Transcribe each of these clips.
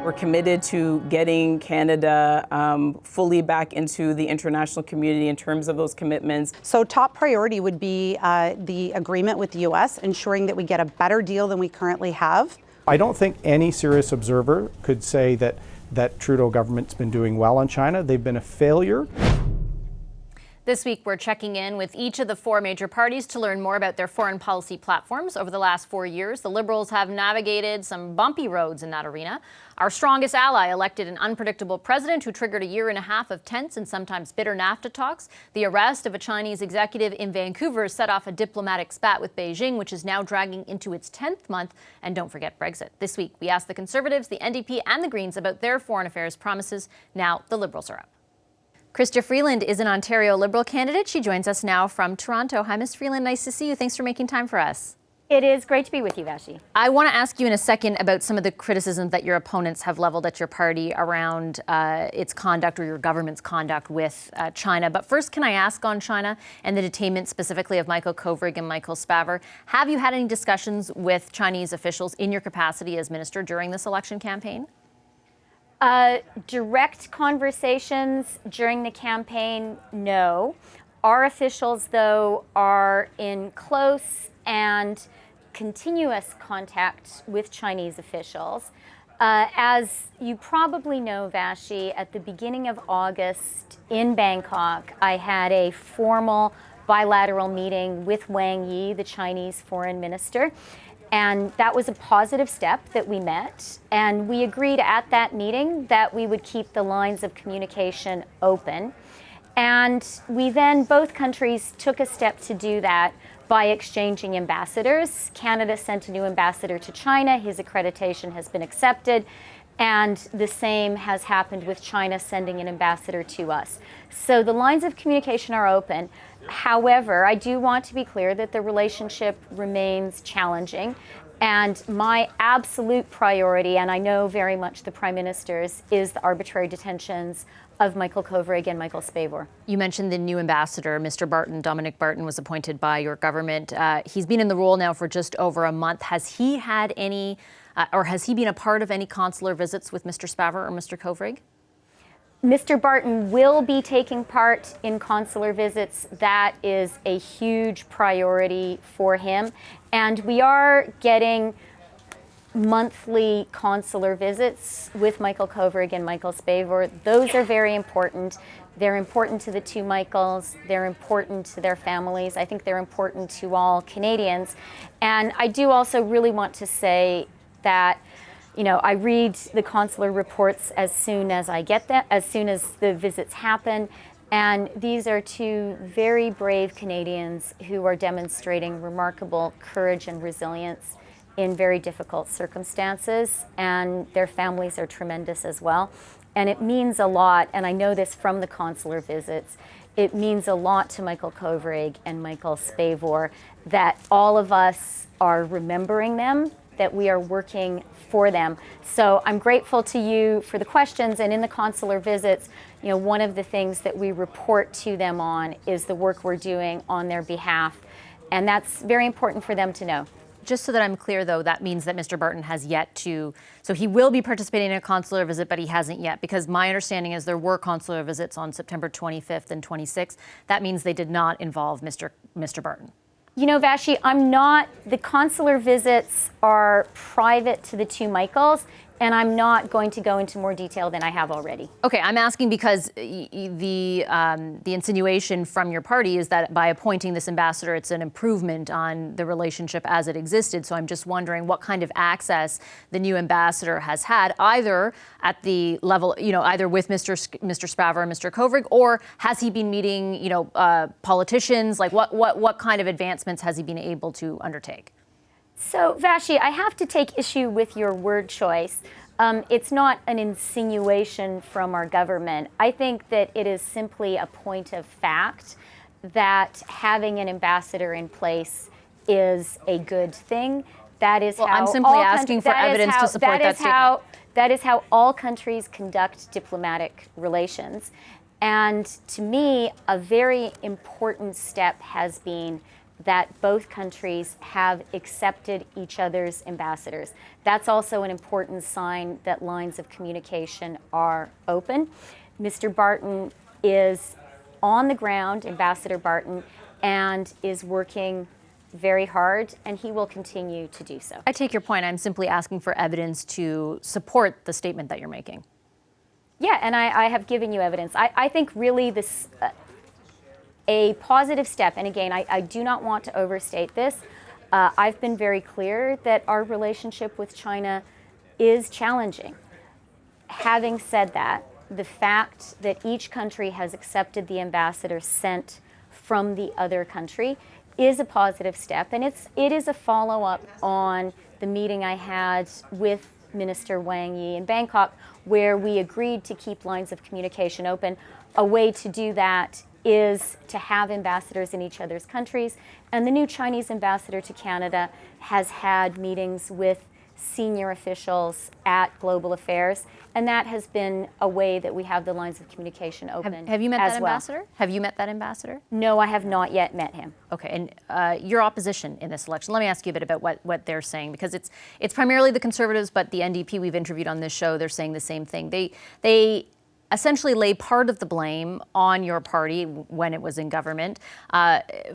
We're committed to getting Canada fully back into the international community in terms of those commitments. So top priority would be the agreement with the U.S., ensuring that we get a better deal than we currently have. I don't think any serious observer could say that Trudeau government's been doing well on China. They've been a failure. This week, we're checking in with each of the four major parties to learn more about their foreign policy platforms. Over the last 4 years, the Liberals have navigated some bumpy roads in that arena. Our strongest ally elected an unpredictable president who triggered a year and a half of tense and sometimes bitter NAFTA talks. The arrest of a Chinese executive in Vancouver set off a diplomatic spat with Beijing, which is now dragging into its 10th month. And don't forget Brexit. This week, we asked the Conservatives, the NDP and the Greens about their foreign affairs promises. Now the Liberals are up. Chrystia Freeland is an Ontario Liberal candidate. She joins us now from Toronto. Hi, Ms. Freeland. Nice to see you. Thanks for making time for us. It is great to be with you, Vashi. I want to ask you in a second about some of the criticisms that your opponents have leveled at your party around its conduct or your government's conduct with China. But first, can I ask on China and the detainment specifically of Michael Kovrig and Michael Spavor? Have you had any discussions with Chinese officials in your capacity as minister during this election campaign? Direct conversations during the campaign, no. Our officials, though, are in close and continuous contact with Chinese officials. As you probably know, Vashi, at the beginning of August in Bangkok, I had a formal bilateral meeting with Wang Yi, the Chinese foreign minister. And that was a positive step that we met. And we agreed at that meeting that we would keep the lines of communication open. And we then, both countries took a step to do that by exchanging ambassadors. Canada sent a new ambassador to China. His accreditation has been accepted. And the same has happened with China sending an ambassador to us. So the lines of communication are open. However, I do want to be clear that the relationship remains challenging. And my absolute priority, and I know very much the Prime Minister's, is the arbitrary detentions of Michael Kovrig and Michael Spavor. You mentioned the new ambassador, Mr. Barton. Dominic Barton was appointed by your government. He's been in the role now for just over a month. Has he had any, or has he been a part of any consular visits with Mr. Spavor or Mr. Kovrig? Mr. Barton will be taking part in consular visits. That is a huge priority for him. And we are getting monthly consular visits with Michael Kovrig and Michael Spavor. Those are very important. They're important to the two Michaels. They're important to their families. I think they're important to all Canadians. And I do also really want to say that I read the consular reports as soon as I get them, as soon as the visits happen. And these are two very brave Canadians who are demonstrating remarkable courage and resilience in very difficult circumstances. And their families are tremendous as well. And it means a lot, and I know this from the consular visits, it means a lot to Michael Kovrig and Michael Spavor that all of us are remembering them, that we are working for them. So I'm grateful to you for the questions, and in the consular visits, one of the things that we report to them on is the work we're doing on their behalf, and that's very important for them to know. Just so that I'm clear, though, that means that Mr. Barton has yet to, so he will be participating in a consular visit, but he hasn't yet, because my understanding is there were consular visits on September 25th and 26th. That means they did not involve Mr. Barton. Vashi, the consular visits are private to the two Michaels, and I'm not going to go into more detail than I have already. Okay, I'm asking because the insinuation from your party is that by appointing this ambassador, it's an improvement on the relationship as it existed. So I'm just wondering what kind of access the new ambassador has had, either at the level, either with Mr. Spavor and Mr. Kovrig, or has he been meeting, politicians? Like what kind of advancements has he been able to undertake? So, Vashi, I have to take issue with your word choice. It's not an insinuation from our government. I think that it is simply a point of fact that having an ambassador in place is a good thing. That is how I'm simply asking for evidence to support that statement. That is how all countries conduct diplomatic relations. And to me, a very important step has been that both countries have accepted each other's ambassadors. That's also an important sign that lines of communication are open. Mr. Barton is on the ground, Ambassador Barton, and is working very hard, and he will continue to do so. I take your point. I'm simply asking for evidence to support the statement that you're making. Yeah, and I have given you evidence. I think really this, a positive step, and again, I do not want to overstate this. I've been very clear that our relationship with China is challenging. Having said that, the fact that each country has accepted the ambassador sent from the other country is a positive step, and it is a follow-up on the meeting I had with Minister Wang Yi in Bangkok, where we agreed to keep lines of communication open. A way to do that is to have ambassadors in each other's countries, and the new Chinese ambassador to Canada has had meetings with senior officials at Global Affairs, and that has been a way that we have the lines of communication open. Have you met that well. ambassador? Have you met that ambassador? No, I have not yet met him. Okay, and your opposition in this election, let me ask you a bit about what they're saying, because it's primarily the Conservatives, but the NDP we've interviewed on this show, they're saying the same thing. They essentially lay part of the blame on your party when it was in government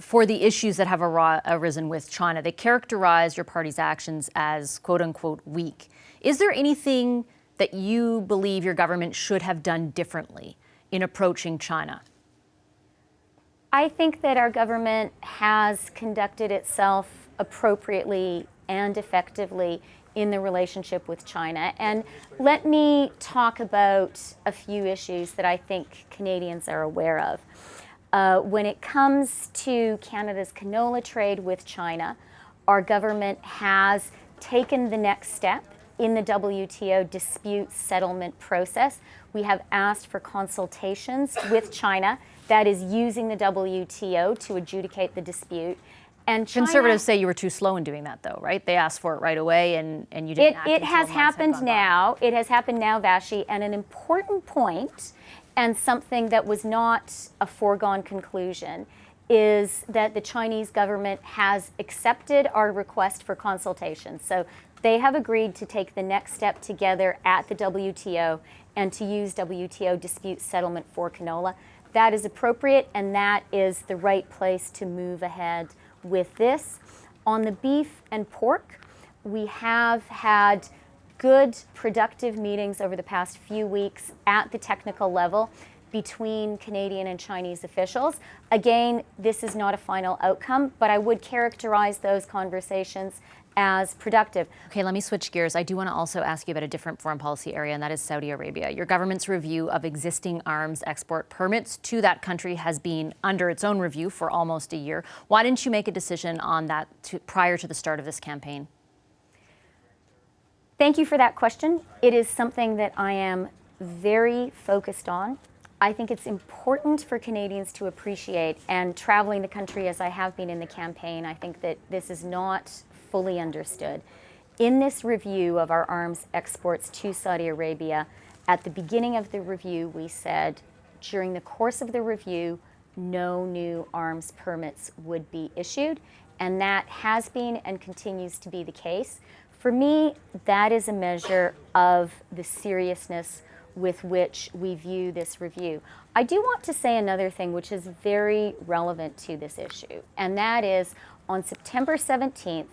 for the issues that have arisen with China. They characterize your party's actions as quote unquote weak. Is there anything that you believe your government should have done differently in approaching China? I think that our government has conducted itself appropriately and effectively in the relationship with China. And let me talk about a few issues that I think Canadians are aware of. When it comes to Canada's canola trade with China, our government has taken the next step in the WTO dispute settlement process. We have asked for consultations with China, that is using the WTO to adjudicate the dispute. And China, Conservatives say you were too slow in doing that, though, right? They asked for it right away, and you didn't act. It has happened now. It has happened now, Vashi, and an important point, and something that was not a foregone conclusion, is that the Chinese government has accepted our request for consultation. So they have agreed to take the next step together at the WTO and to use WTO dispute settlement for canola. That is appropriate, and that is the right place to move ahead with this. On the beef and pork, we have had good, productive meetings over the past few weeks at the technical level between Canadian and Chinese officials. Again, this is not a final outcome, but I would characterize those conversations as productive. Okay, let me switch gears. I do want to also ask you about a different foreign policy area, and that is Saudi Arabia. Your government's review of existing arms export permits to that country has been under its own review for almost a year. Why didn't you make a decision on that prior to the start of this campaign? Thank you for that question. It is something that I am very focused on. I think it's important for Canadians to appreciate, and traveling the country as I have been in the campaign, I think that this is not fully understood. In this review of our arms exports to Saudi Arabia, at the beginning of the review, we said during the course of the review, no new arms permits would be issued, and that has been and continues to be the case. For me, that is a measure of the seriousness with which we view this review. I do want to say another thing which is very relevant to this issue, and that is on September 17th,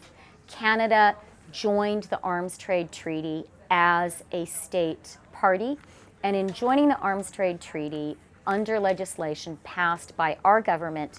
Canada joined the Arms Trade Treaty as a state party, and in joining the Arms Trade Treaty under legislation passed by our government,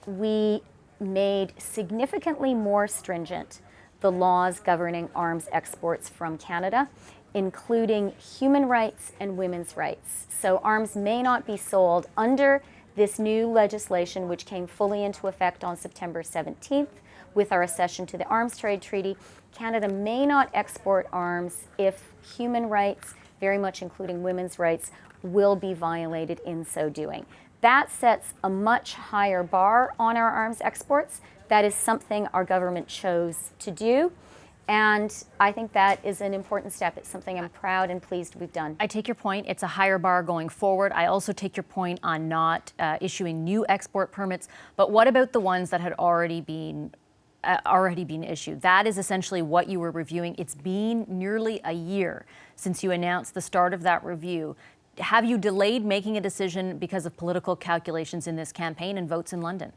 we made significantly more stringent the laws governing arms exports from Canada, including human rights and women's rights. So arms may not be sold under this new legislation, which came fully into effect on September 17th with our accession to the Arms Trade Treaty. Canada may not export arms if human rights, very much including women's rights, will be violated in so doing. That sets a much higher bar on our arms exports. That is something our government chose to do. And I think that is an important step. It's something I'm proud and pleased we've done. I take your point. It's a higher bar going forward. I also take your point on not issuing new export permits. But what about the ones that had already been issued? That is essentially what you were reviewing. It's been nearly a year since you announced the start of that review. Have you delayed making a decision because of political calculations in this campaign and votes in London?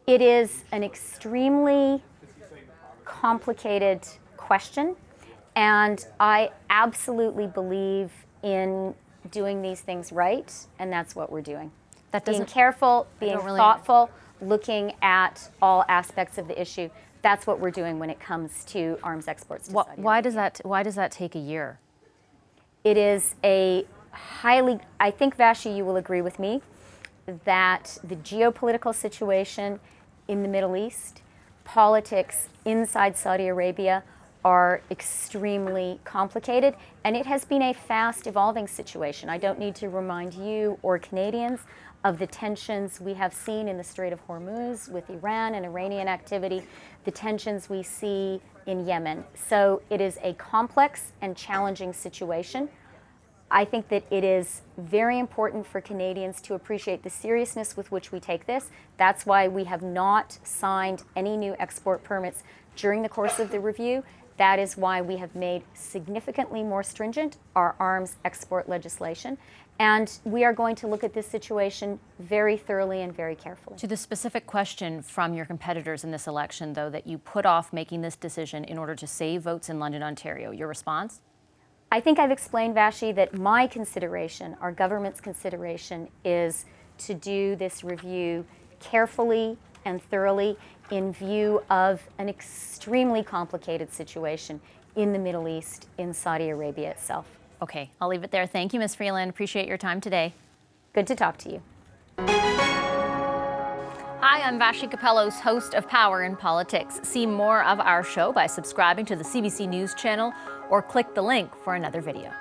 It is an extremely complicated question, and I absolutely believe in doing these things right, and that's what we're doing. Being careful, being thoughtful, looking at all aspects of the issue. That's what we're doing when it comes to arms exports to Saudi Arabia. Why does that take a year? It is a I think, Vashi, you will agree with me that the geopolitical situation in the Middle East, politics inside Saudi Arabia are extremely complicated, and it has been a fast evolving situation. I don't need to remind you or Canadians of the tensions we have seen in the Strait of Hormuz with Iran and Iranian activity, the tensions we see in Yemen. So it is a complex and challenging situation. I think that it is very important for Canadians to appreciate the seriousness with which we take this. That's why we have not signed any new export permits during the course of the review. That is why we have made significantly more stringent our arms export legislation. And we are going to look at this situation very thoroughly and very carefully. To the specific question from your competitors in this election, though, that you put off making this decision in order to save votes in London, Ontario, your response? I think I've explained, Vashi, that my consideration, our government's consideration, is to do this review carefully and thoroughly in view of an extremely complicated situation in the Middle East, in Saudi Arabia itself. Okay, I'll leave it there. Thank you, Ms. Freeland. Appreciate your time today. Good to talk to you. Hi, I'm Vashi Capellos, host of Power in Politics. See more of our show by subscribing to the CBC News channel or click the link for another video.